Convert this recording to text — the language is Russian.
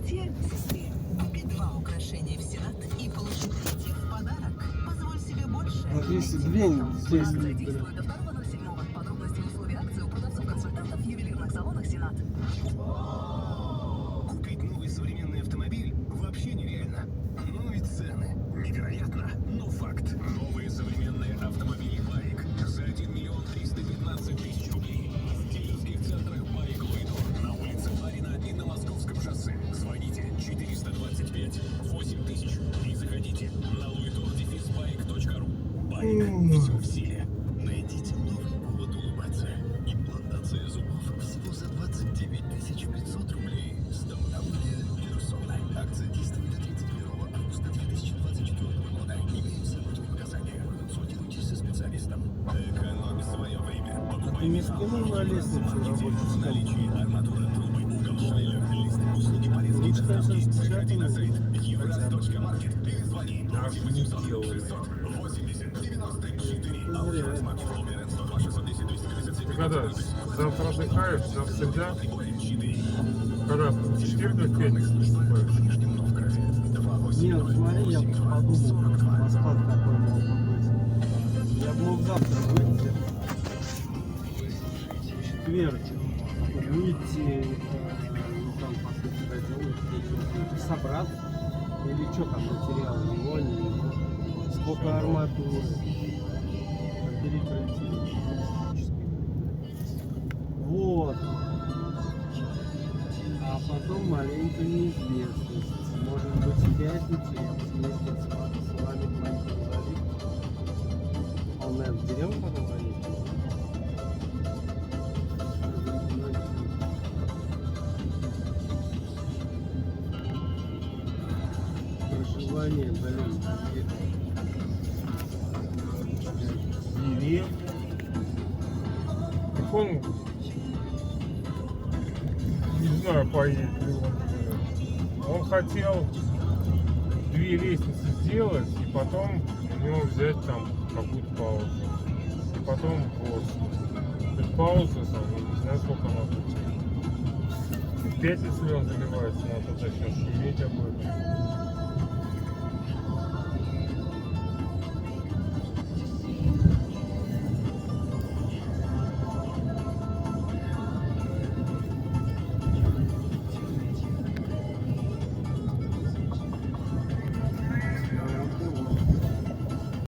Третье – сестре. Купи 2 украшения в Сенат и получи 3 в подарок. Позволь себе больше. Вот если две здесь, Акция действует до 2.07. Подробности и условия акции у продавцов-консультантов в ювелирных салонах Сенат. Купить новый современный автомобиль вообще нереально. Но ведь цены невероятно, но факт. Новые современные автомобили «Байк» за 1 миллион 315 тысяч рублей. В дилерских центрах «Байк Луидор» на улице Ларина и на Московском шоссе. Звоните 425 8000 и заходите на luidor-bike.ru. «Байк» все в силе. Найдите новый повод улыбаться. Имплантация зубов всего за 29 500 рублей. Стоматология Лерсона. Акция действует до 31 августа 2024 года. Имеются противопоказания. Консультируйтесь со специалистом. Экономь свое время. ты не скинул на лестницу рабочую В наличии стол? арматура, трубы, угол, швеллер, лист, услуги порезки и Лучше, конечно, доставки. с Заходи на сайт печатными. евраз.маркет или звони 800 600 80 94. Автомат. Ломерен 102 610 237. Когда завтра отдыхаешь, завтра когда в 4 до пятницы наступаешь. Не, вот смотри, я подумал, расклад какой мог бы быть. Я бы мог завтра выйти, в четверг, выйти, ну там, по сути, доделать, собрать, или что там материал, его, не его, сколько арматуры, пройти. Вот. А потом маленькая неизвестность. Может быть, в пятницу я съездил с вами к моим родителям. Он, наверное, в деревню потом поедет? Проживание, блин, Деревня. Так он, не знаю, поедет ли он. Он хотел 2 лестницы сделать и потом у него взять там какую-то паузу. И потом вот. То есть пауза там, я не знаю, сколько она будет. В пятницу ли он заливается, надо тогда сейчас шуметь об этом.